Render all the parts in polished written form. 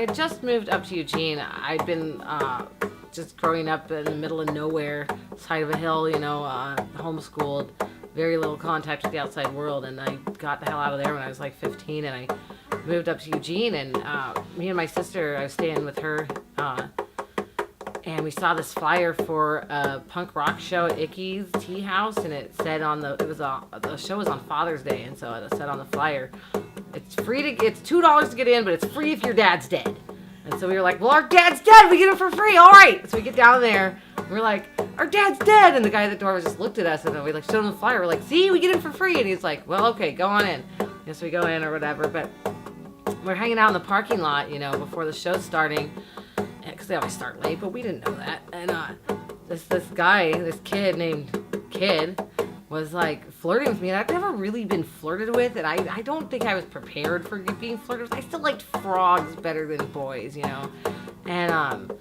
had just moved up to Eugene. I'd been just growing up in the middle of nowhere, side of a hill, homeschooled, very little contact with the outside world, and I got the hell out of there when I was like 15, and I moved up to Eugene, and me and my sister, I was staying with her, and we saw this flyer for a punk rock show at Icky's Tea House, and it said the show was on Father's Day, and so it said on the flyer, it's $2 to get in, but it's free if your dad's dead. And so we were like, well, our dad's dead, we get it for free, all right. So we get down there, and we're like, our dad's dead, and the guy at the door just looked at us, and then we showed him the flyer, we're like, see, we get in for free, and he's like, well, okay, go on in. And so we go in or whatever, but we're hanging out in the parking lot, before the show's starting, because they always start late, but we didn't know that. And this kid named Kid was like flirting with me, and I've never really been flirted with, and I don't think I was prepared for being flirted with. I still liked frogs better than boys, And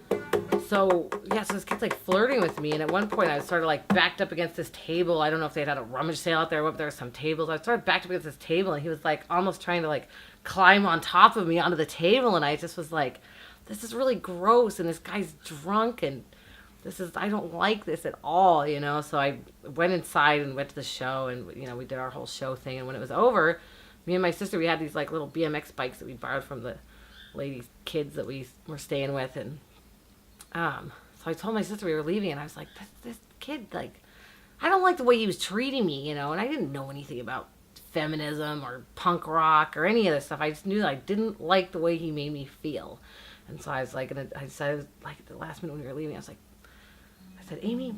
so this kid's like flirting with me, and at one point I started like backed up against this table. I don't know if they had a rummage sale out there, or if there were some tables. I started backed up against this table, and he was like almost trying to like climb on top of me onto the table, and I just was like, this is really gross, and this guy's drunk, and I don't like this at all, So I went inside and went to the show, and we did our whole show thing, and when it was over, me and my sister, we had these like little BMX bikes that we borrowed from the ladies' kids that we were staying with, and so I told my sister we were leaving, and I was like, this kid, like, I don't like the way he was treating me, and I didn't know anything about feminism or punk rock or any of this stuff. I just knew that I didn't like the way he made me feel. And so I was like, I said, like, at the last minute when we were leaving, I said, Amy,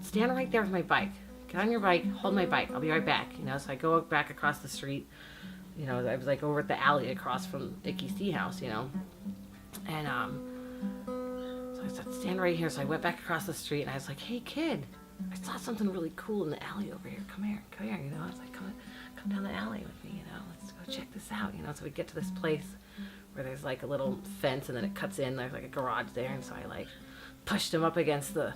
stand right there with my bike. Get on your bike, hold my bike. I'll be right back. So I go back across the street. I was like over at the alley across from Icky's Tea House, And so I said, stand right here. So I went back across the street, and I was like, hey, kid, I saw something really cool in the alley over here. Come here. I was like, come down the alley with me, Let's go check this out, So we get to this place where there's like a little fence, and then it cuts in. There's like a garage there, and so I like pushed him up against the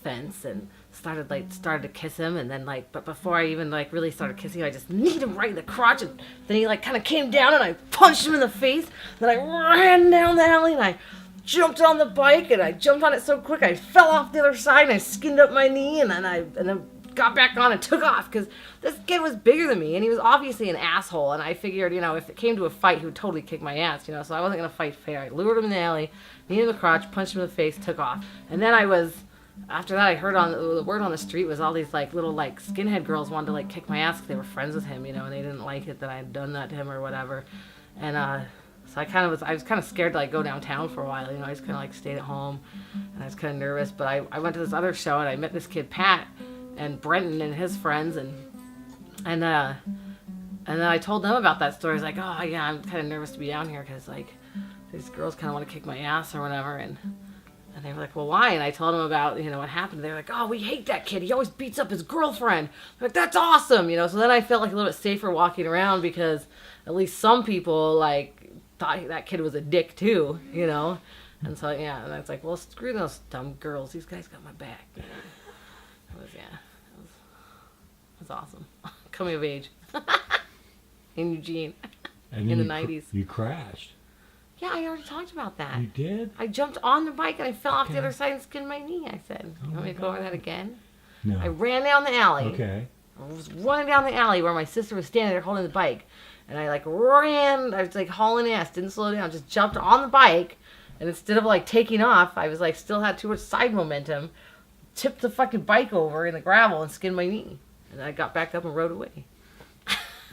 fence and started to kiss him, and then but before I even really started kissing him, I just kneed him right in the crotch, and then he kind of came down, and I punched him in the face. Then I ran down the alley, and I jumped on the bike, and I jumped on it so quick I fell off the other side, and I skinned up my knee, and then got back on and took off, because this kid was bigger than me, and he was obviously an asshole, and I figured, if it came to a fight, he would totally kick my ass, so I wasn't going to fight fair. I lured him in the alley, kneed him in the crotch, punched him in the face, took off. And then after that, I heard the word on the street was all these little skinhead girls wanted to kick my ass because they were friends with him, and they didn't like it that I had done that to him or whatever. And so I was kind of scared to go downtown for a while, I just kind of stayed at home, and I was kind of nervous. But I went to this other show, and I met this kid Pat and Brenton and his friends, and then I told them about that story. I was like, oh yeah, I'm kind of nervous to be down here because these girls kind of want to kick my ass or whatever, and they were like, well, why? And I told them about what happened. They were like, oh, we hate that kid. He always beats up his girlfriend. I'm like, that's awesome, So then I felt a little bit safer walking around, because at least some people thought that kid was a dick too, And so and I was like, well, screw those dumb girls. These guys got my back. It was awesome. Coming of age in Eugene in the 90s. You crashed. Yeah, I already talked about that. You did? I jumped on the bike and I fell off the other side and skinned my knee, I said. You want me to go over that again? No. I ran down the alley. Okay. I was running down the alley where my sister was standing there holding the bike. And I ran, I was hauling ass, didn't slow down, just jumped on the bike. And instead of taking off, I was still had too much side momentum, tipped the fucking bike over in the gravel and skinned my knee. And then I got back up and rode away.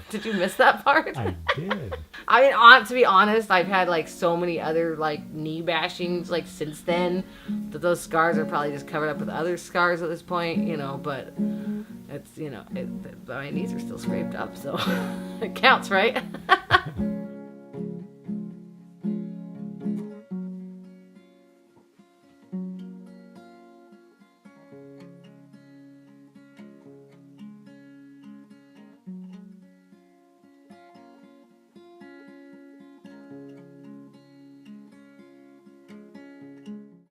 Did you miss that part? I did. I mean, to be honest, I've had so many other knee bashings since then that those scars are probably just covered up with other scars at this point, but it's, my knees are still scraped up, so it counts, right?